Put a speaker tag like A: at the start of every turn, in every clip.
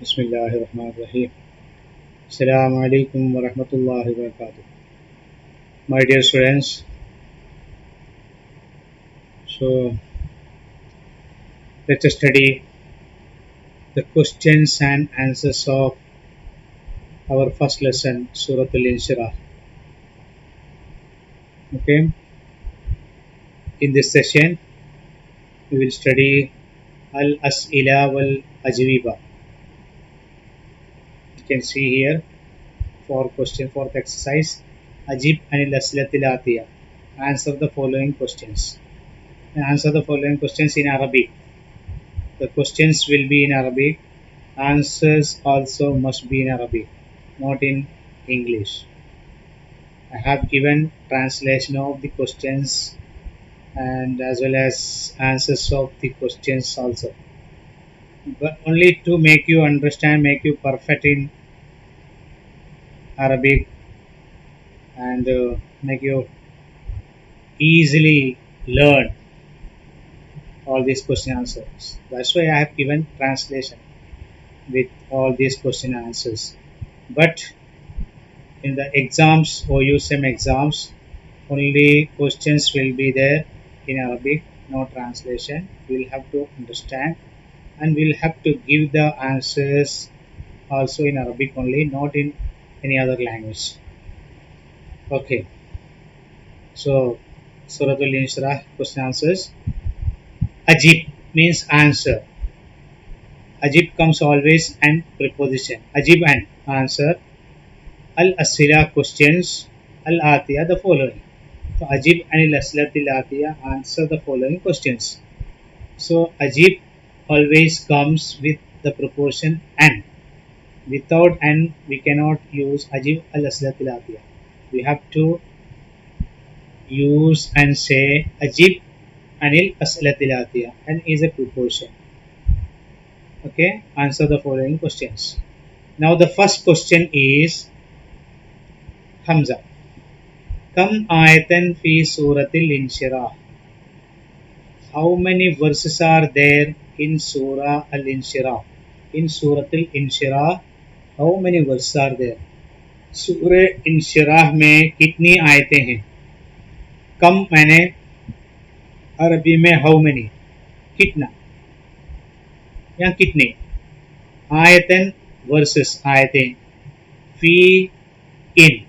A: Bismillahirrahmanirrahim. Assalamu alaikum wa rahmatullahi wa barakatuh. My dear students, so let us study the questions and answers of our first lesson, Surah Al-Inshirah. Okay, in this session, we will study Al-As'ila wal-Ajwiba. You can see here for question for the exercise, Ajib anil As'ilatil Atiyah. Answer the following questions. And answer the following questions in Arabic. The questions will be in Arabic. Answers also must be in Arabic, not in English. I have given translation of the questions and as well as answers of the questions also. But only to make you understand, make you perfect in Arabic and make you easily learn all these question answers. That's why I have given translation with all these question answers. But in the exams or USM exams, only questions will be there in Arabic, no translation. We'll have to understand and we'll have to give the answers also in Arabic only, not in any other language. Okay, so Suratul Inshirah question answers. Ajib means answer. Ajib comes always and preposition. Ajib and answer. Al Asila questions. Al Atiya the following. So Ajib and Al Atiya answer the following questions. So Ajib always comes with the proportion and. Without and we cannot use Ajib al Aslatilatiya. We have to use and say Ajib anil Aslatilatiya and is a proportion. Okay, answer the following questions. Now the first question is Hamza. Kam ayatan fi suratil inshirah. How many verses are there in Surah Al Inshirah? In Surah Al Inshirah, how many verses are there? सूरह इंशिराह में कितनी आयतें हैं? कम मैंने अरबी में how many, कितना या कितने. आयतन वर्सेस आयतें. फी इन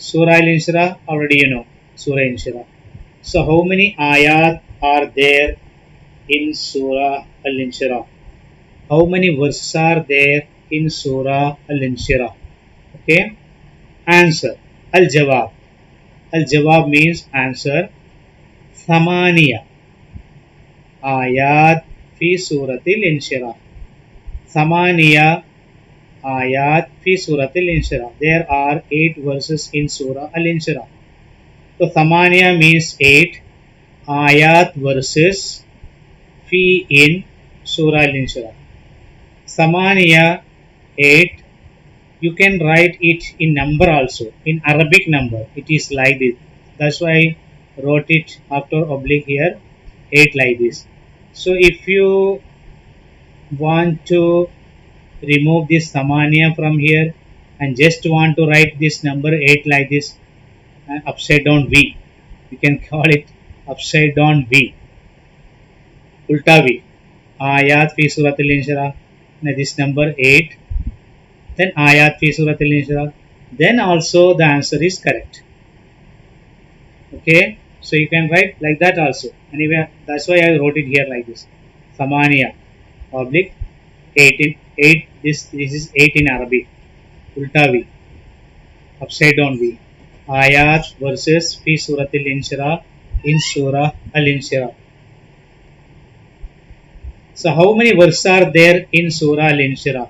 A: सूरह अल इंशिराह already you know सूरह इंशिराह. So how many ayat are there in Surah Al Inshirah? How many verses are there in Surah Al Inshirah? Okay. Answer. Al Jawab. Al Jawab means answer. Thamaniya ayat fi suratil inshirah. Thamaniya ayat fi suratil inshirah. There are 8 verses in Surah Al Inshirah. So Thamaniya means 8. Ayat verses fi in Surah Al Inshirah. Thamaniya 8. You can write it in number also, in Arabic number. It is like this. That's why I wrote it after oblique here, 8 like this. So if you want to remove this Samania from here and just want to write this number 8 like this, upside down V. You can call it upside down V. Ulta V. Ayat fi Surat al-Inshirah. This number 8. Then Ayat fi Surat al-Inshirah. Then also the answer is correct. Okay. So you can write like that also. Anyway, that's why I wrote it here like this. Samania. Oblique 8 in 8. This is 8 in Arabic. Ulta V. Upside down V. Ayat verses fi Surat al-Inshirah in Surah al-Inshirah. So how many verses are there in Surah al-Inshirah?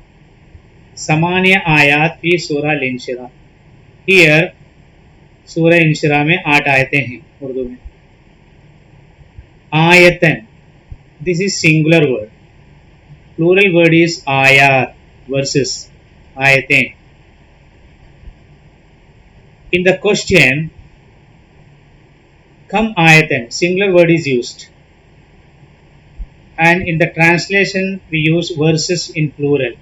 A: Samania ayat fi Surah al-Inshirah. Here Surah Inshirah में 8 आयतें हैं उर्दू में. Ayatan. This is singular word. Plural word is ayat, verses, ayatein. In the question, kam ayatan, singular word is used. and in the translation we use verses in plural.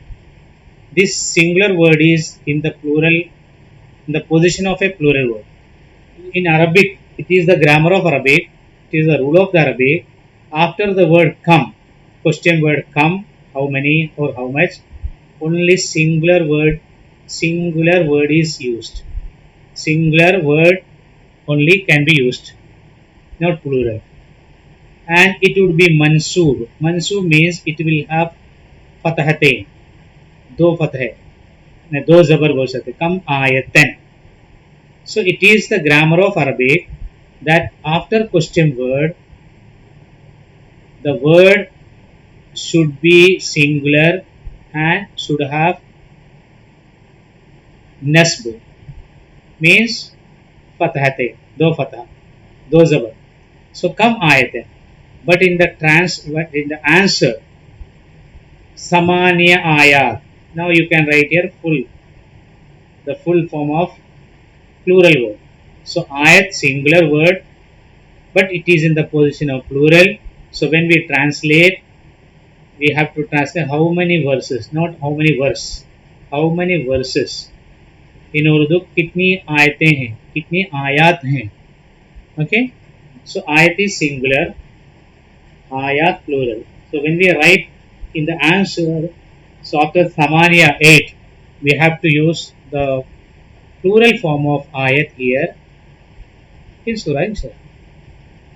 A: This singular word is in the plural, in the position of a plural word. In Arabic, it is the grammar of Arabic, it is the rule of the Arabic. After the word come, question word come, how many or how much, only singular word is used. Singular word only can be used, not plural. And it would be mansoob. Mansoob means it will have fathatain, दो फतह, दो जबर बोल सकते, कम आयतन. So it is the grammar of Arabic that after question word, the word should be singular and should have nasb, means fathate, do fatha, do zabar. So kam ayat. But in the answer, samaniya ayat. Now you can write here the full form of plural word. So ayat singular word, but it is in the position of plural. So when we translate, we have to translate how many verses, not how many verse, how many verses. In Urdu कितनी आयतें हैं, कितनी आयात हैं. Okay, so ayat is singular, ayat plural. So when we write in the answer, so after samaniya 8, we have to use the plural form of ayat here in surah Insha.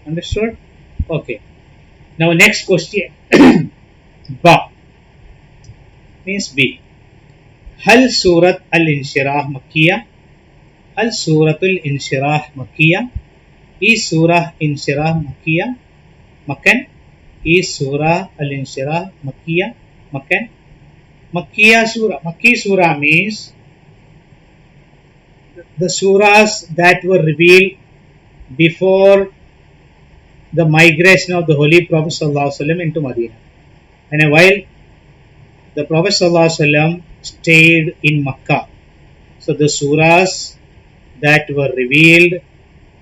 A: Understood? Okay. Now next question. Ba means B. हल सूरत अल इंशिराह मक्किया, हल सूरतुल इंशिराह मक्किया, ई सूरह इंशिराह मक्किया, मक्कन, ई सूरह अल इंशिराह मक्किया, मक्कन, मक्किया surah. Makki surah means the surahs that were revealed before the migration of the Holy Prophet ﷺ into Medina. And while the Prophet ﷺ stayed in Makkah, so the surahs that were revealed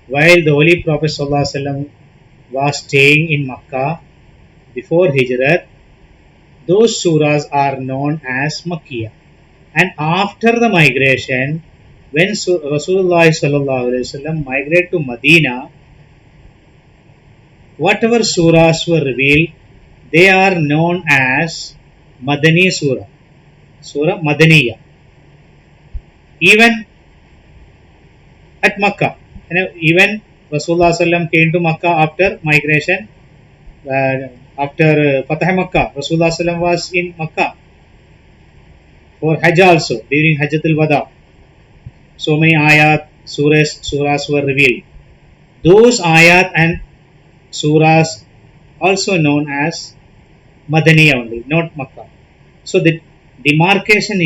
A: while the Holy Prophet ﷺ was staying in Makkah before Hijrat, those surahs are known as Makkiyah. And after the migration, when Rasulullah ﷺ migrated to Medina, whatever surahs were revealed, they are known as Madani Surah, Surah Madaniya. Even at Makkah, even Rasulullah ﷺ came to Makkah after migration, after Fatah Makkah, Rasulullah ﷺ was in Makkah for Hajj also, during Hajjatul Wada. So many ayat, surahs were revealed. Those ayat and surahs also known as Madaniya only, not Makkah. So the demarcation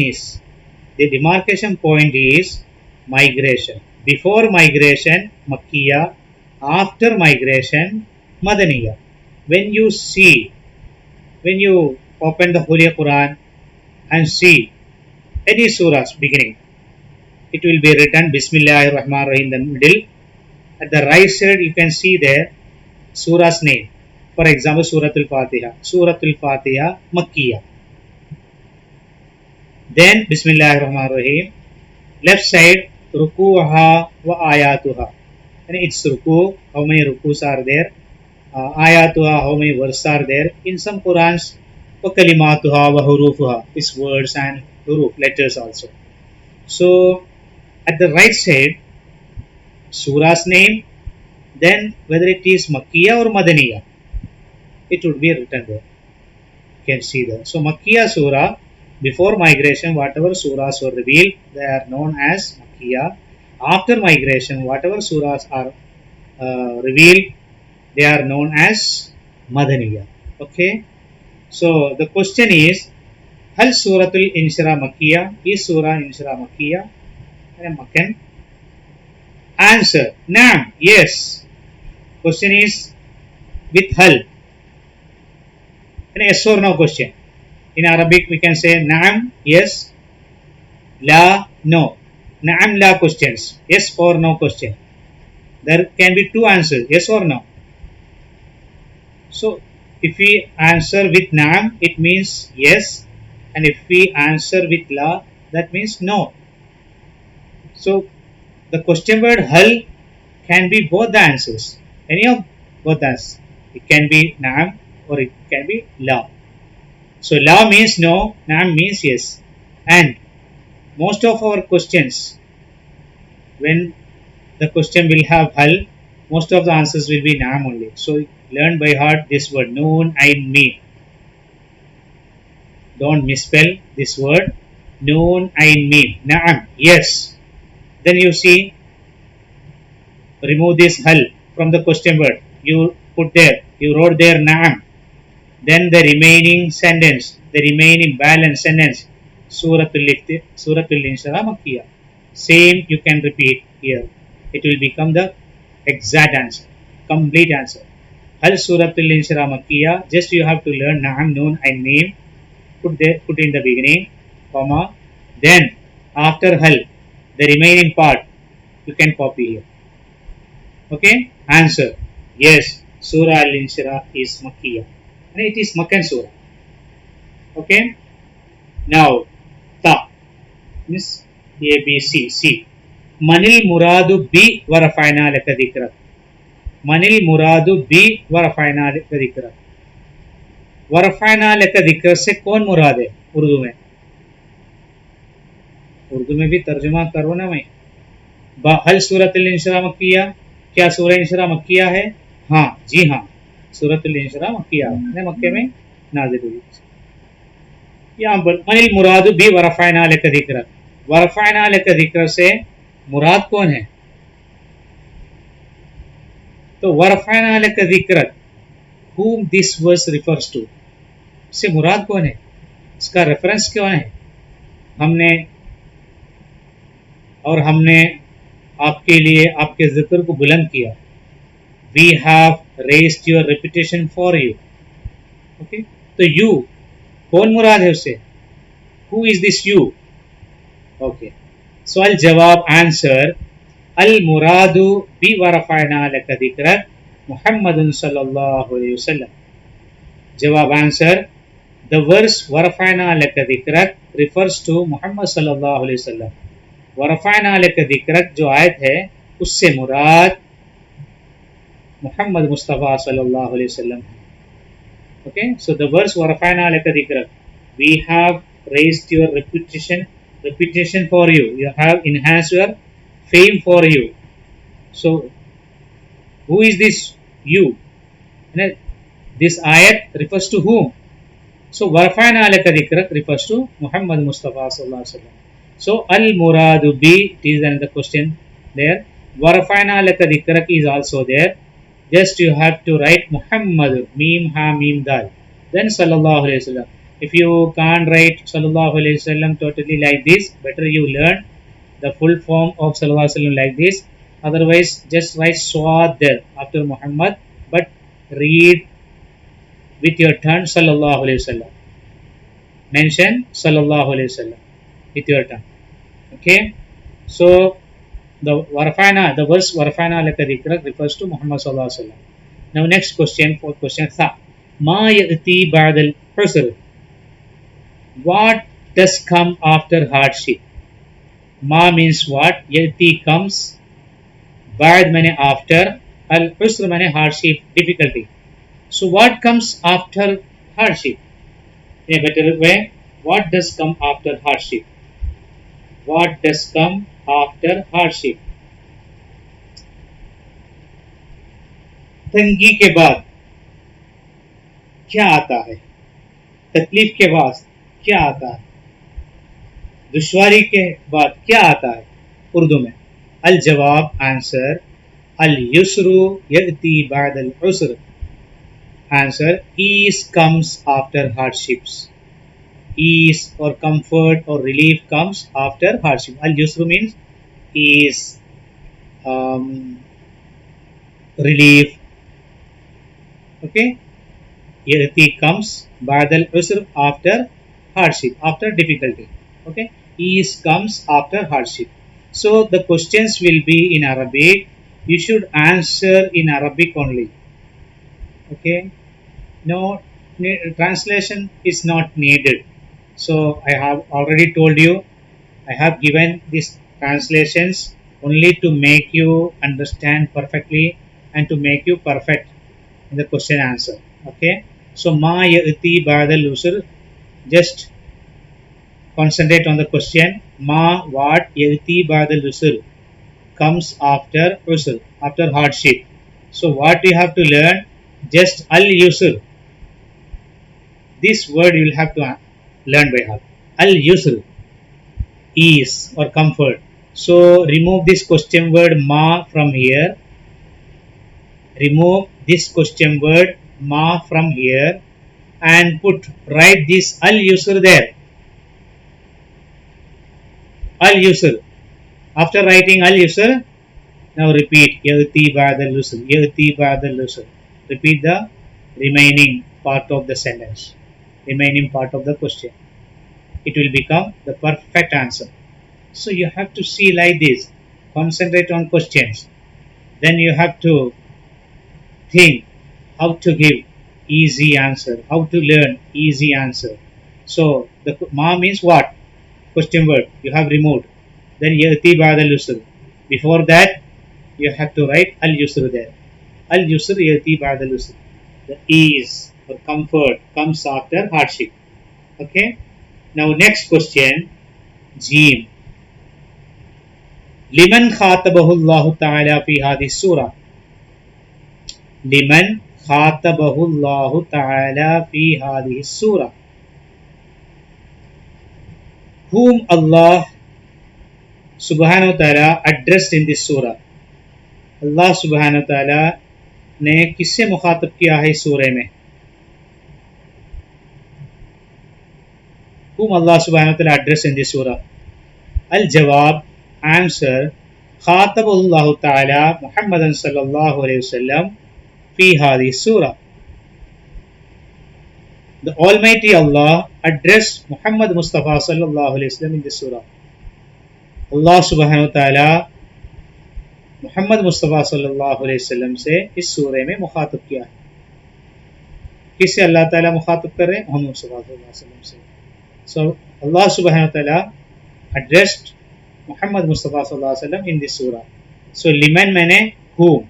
A: point is migration. Before migration, Makkiyah. After migration, Madaniya. When you open the Holy Quran and see any surahs beginning, it will be written Bismillahir Rahmanir Rahim in the middle. At the right side, you can see there surah's name. For example, Suratul Fatiha. Suratul Fatiha, Makkiyah. Then Bismillahir Rahmanir Rahim. Left side, Rukuha wa Ayatuha. And it's Ruku, how many Rukus are there? Ayatuha, how many verses are there? In some Qurans, wa Kalimatuha wa Hurufuha, is words and huruf, letters also. So, at the right side, surah's name, then whether it is Makkiyah or Madaniya, it would be written there. You can see that. So, Makkiyah surah, before migration, whatever surahs were revealed, they are known as Makkiyah. After migration, whatever surahs are revealed, they are known as Madaniya. Okay. So, the question is, Hal Suratul Inshira Makkiyah? Is Surah Inshira Makkiyah? Makkan. Answer, Naam, yes. Question is with Hal. An yes or no question. In Arabic we can say Naam, yes, La, no. Naam, La questions. Yes or no question. There can be two answers, yes or no. So If we answer with Naam, it means yes, and if we answer with La, that means no. So the question word Hal can be both the answers. Any of both answers. It can be Naam or it can be La. So La means no, Naam means yes. And most of our questions, when the question will have Hal, most of the answers will be Naam only. So learn by heart this word Noon, Ain, Mim. Don't misspell this word. Noon, Ain, Mim. Naam, yes. Then you see, remove this Hal from the question word. You put there, you wrote there Naam. Then the remaining sentence, the remaining balance sentence, Suratul Inshara Makkiyah. Same you can repeat here. It will become the exact answer, complete answer. Hal Suratul Inshara Makkiyah. Just you have to learn Naam, Noon, and Mim. Put in the beginning, comma. Then after Hal, the remaining part you can copy here. Okay? Answer. Yes, Surah Al Inshira is Makkiyah. And it is Makkan Surah. Okay? Now, Ta means A, B, C. C. Manil Muradu B Warafina Leka Dikrat. Manil Muradu B Warafina Leka Dikrat. वरफ़ाना लका दिक्र से कौन मुराद है उर्दू में? उर्दू में भी तर्जुमा करो ना मैं. हल सूरतुल इंशरा मक्किया. क्या सूरह इंशरा मक्किया है? हाँ जी हाँ, सूरतुल इंशरा मक्किया है, मक्के में नाज़िल हुई. यहाँ पर मनिल मुरादु भी वरफ़ाना लका दिक्र. वरफ़ाना लका दिक्र से मुराद कौन है? तो वरफ़ाना लका दिक्र, whom this verse refers to, से मुराद कौन है? इसका रेफरेंस कौन है? हमने आपके लिए आपके जिक्र को बुलंद किया. We have raised your reputation for you. Okay, तो यू कौन मुराद है उससे? Who is this you? Okay, so अल जवाब आंसर अल मुरादु बी वरफ़अना लका दिक्रक मुहम्मदुन सल्लल्लाहु अलैहि वसल्लम. जवाब आंसर, the verse वरफ़अना लका दिक्रक refers to Muhammad sallallahu alaihi wasallam. वरफ़अना लका दिक्रक जो आयत है उससे मुराद मुहम्मद मुस्तफ़ा सल्लल्लाहु अलैहि वसल्लम. Okay, so the verse वरफ़अना लका दिक्रक, we have raised your reputation for you, you have enhanced your fame for you. So who is this you? This ayat refers to whom? So वरफ़अना लका दिक्रक refers to Muhammad Mustafa sallallahu alaihi wasallam. So al muradu bi, it is another question there. वरफ़अना लका दिक्रक is also there. Just you have to write Muhammad, Mim Ha Mim Dal, then sallallahu alaihi wasallam. If you can't write sallallahu alaihi wasallam totally like this, better you learn the full form of sallallahu alaihi wasallam like this. Otherwise, just write Swad there after Muhammad, but read with your tongue sallallahu alaihi wasallam. Mention sallallahu alaihi wasallam with your tongue. Okay, so the verse Warafana laka dikrak refers to Muhammad sallallahu alaihi wasallam. Now next question, fourth question. Tha ma yati ba'd al-usr. What does come after hardship? Ma means what? Yati comes. Ba'd means after. Al-usr means hardship, difficulty. So what comes after hardship? In a better way, what does come after hardship? What does come after hardship? तंगी के बाद क्या आता है? तकलीफ के बाद क्या आता है? दुश्वारी के बाद क्या आता है? उर्दू में अल जवाब आंसर अल युस्रु यअती बाद अल उसर. Answer, ease comes after hardships. Ease or comfort or relief comes after hardship. Al-yusru means ease, relief. Okay, yati comes ba'dal usr, after hardship, after difficulty. Okay, ease comes after hardship. So the questions will be in Arabic. You should answer in Arabic only. Okay, No, translation is not needed. So I have already told you, I have given these translations only to make you understand perfectly and to make you perfect in the question answer. Okay, so ma yati ba'da al-usr, just concentrate on the question. Ma, what, yati ba'da al-usr, comes after usr, after hardship. So what you have to learn, just al-yusr, this word you will have to learn by heart. Al-yusr, ease or comfort. So remove this question word ma from here. Remove this question word ma from here and write this al-yusr there. Al-yusr. After writing al-yusr, now repeat yati ba'da al-yusr. Yati ba'da al-yusr. Repeat the remaining part of the sentence. Remaining part of the question. It will become the perfect answer. So you have to see like this. Concentrate on questions. Then you have to think how to give easy answer, how to learn easy answer. So the ma means what? Question word you have removed. Then yati ba'da al-yusr. Before that you have to write al-yusr there. Al-yusr yati ba'da al-yusr. The ease or comfort comes after hardship. Okay. Now next question. Jim. Liman khatabahu Allah Ta'ala fi hadhihi surah. Liman khatabahu Allah Ta'ala fi hadhihi surah. Whom Allah Subhanahu wa Ta'ala addressed in this surah. Allah Subhanahu wa Ta'ala ने किससे मुखातब किया है इस सूरे में. Whom Allah Subhanahu wa Ta'ala addressed in this surah. Al Jawab, answer, خاطب الله تعالى محمدا صلى الله عليه وسلم في هذه surah. The Almighty Allah addressed Muhammad Mustafa sallallahu alaihi wasallam in this surah. Allah subhanahu wa ta'ala Muhammad Mustafa sallallahu alaihi wasallam से इस सूरे में मुखातब किया है. किससे अल्लाह ताला मुखातब कर रहे हैं? मोहम्मद मुस्तफा सल्लल्लाहु अलैहि वसल्लम से. So Allah subhanahu wa ta'ala addressed Muhammad Mustafa sallallahu alaihi wasallam in this surah. So liman मैंने whom,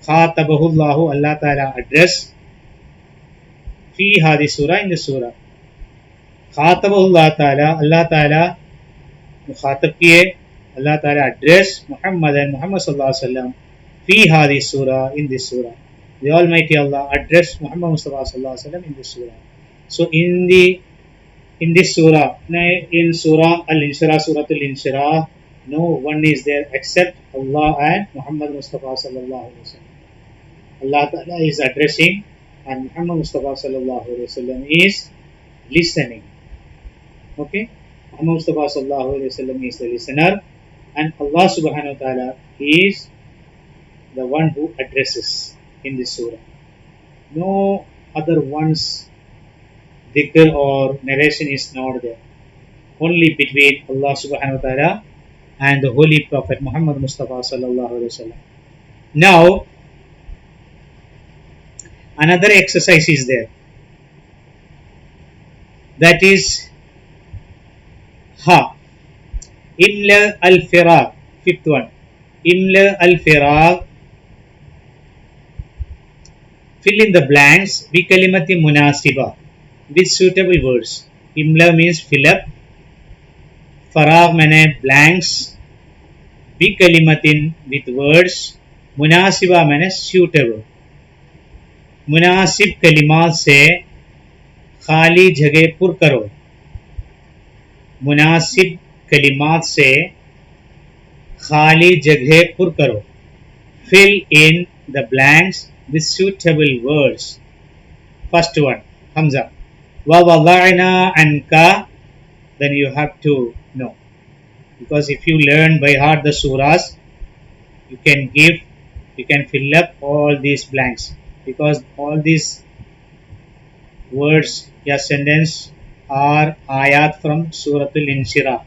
A: khatabahu Allah, Allah ताला addressed fi hadi surah, in the surah. Khatabahu Allah ताला, Allah ताला मुखातब किए, Allah ताला address Muhammad and Muhammad sallallahu alaihi wasallam fi hadi surah, in this surah. The Almighty Allah addressed Muhammad Mustafa sallallahu alaihi wasallam in this surah. So in this surah, in surah al-inshirah, surah al-inshirah, no one is there except Allah and Muhammad Mustafa sallallahu alaihi wasallam. Allah Ta'ala is addressing and Muhammad Mustafa sallallahu alaihi wasallam is listening. Okay, Muhammad Mustafa sallallahu alaihi wasallam is the listener and Allah subhanahu wa ta'ala is the one who addresses in this surah. No other one's dhikr or narration is not there. Only between Allah subhanahu wa ta'ala and the Holy Prophet Muhammad Mustafa sallallahu alaihi wasallam. Now, another exercise is there. That is ha. Imla al-firaq. Fifth one. Imla al-firaq. Fill in the blanks bi kalimati munasiba, with suitable words. Imla means fill up. Farag means blanks. Bi kalimatin, with words. Munasiba means suitable. मुनासिब कलिमात से खाली जगह पुर करो. मुनासिब कलिमात से खाली जगह पुर करो. Fill in the blanks with suitable words. First one, Hamza. Wa wada'na anka. Then you have to know. Because if you learn by heart the surahs, you can fill up all these blanks. Because all these words या sentence are ayat from Surah Al-Inshirah.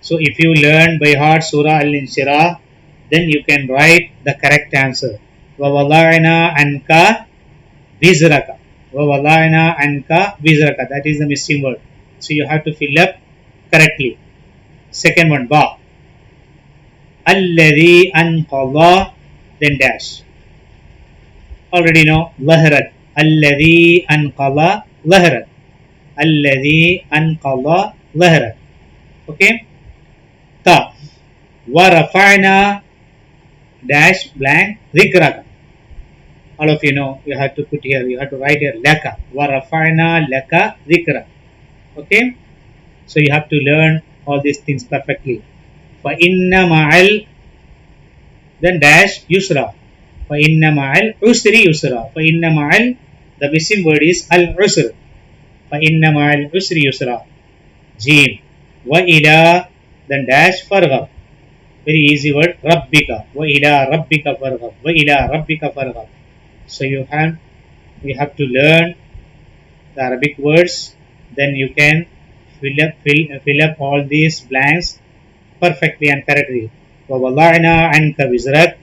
A: So if you learn by heart Surah Al-Inshirah, then you can write the correct answer. وَوَضَعْنَا عَنْكَ وِزْرَكَ. وَوَضَعْنَا عَنْكَ وِزْرَكَ. That is the missing word. So you have to fill up correctly. Second one, ba. الَّذِي أَنْقَضَى, then dash. Already know, ظَهْرَتْ. الَّذِي أَنْقَضَى ظَهْرَتْ. الَّذِي أَنْقَضَى ظَهْرَتْ. Okay. Ta. وَرَفَعْنَا dash blank ذِكْرَكَ. All of you know, you have to put here, you have to write here laka. وَرَفَعْنَا لَكَ ذِكْرَ. Okay. So you have to learn all these things perfectly. فَإِنَّ مَعَ then dash yusra. فَإِنَّ مَعَ الْعُسْرِ يُسْرًا. فَإِنَّ مَعَ the missing word is al-usr. فَإِنَّ مَعَ الْعُسْرِ يُسْرًا. Jim. وَإِلَى then dash farghab. Very easy word. Rabbika. وَإِلَى رَبِّكَ farghab. وَإِلَى رَبِّكَ farghab. So you have to learn the Arabic words, then you can fill up all these blanks perfectly and correctly. وَوَضَعْنَا عَنْكَ وِزْرَكَ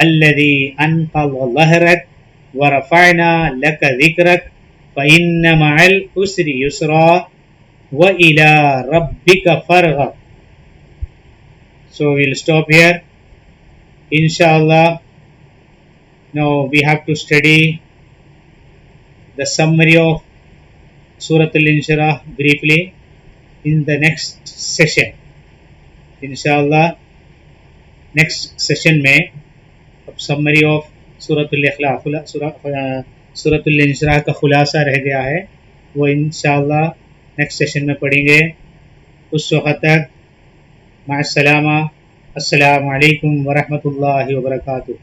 A: الَّذِي أَنْقَضَ ظَهْرَكَ وَرَفَعْنَا لَكَ ذِكْرَكَ فَإِنَّ مَعَ الْعُسْرِ يُسْرًا وَإِلَى رَبِّكَ فَارْغَب. So we'll stop here. Inshallah, now we have to study the summary of Surah Al-Inshirah briefly in the next session. Inshallah, next session में अब summary of Surah Al-Inshirah का खुलासा रह गया है, वो इंशाअल्लाह next session में पढ़ेंगे. उस वक्त तक माअस्सलामा, अस्सलामु अलैकुम व रहमतुल्लाहि व बरकातुहू.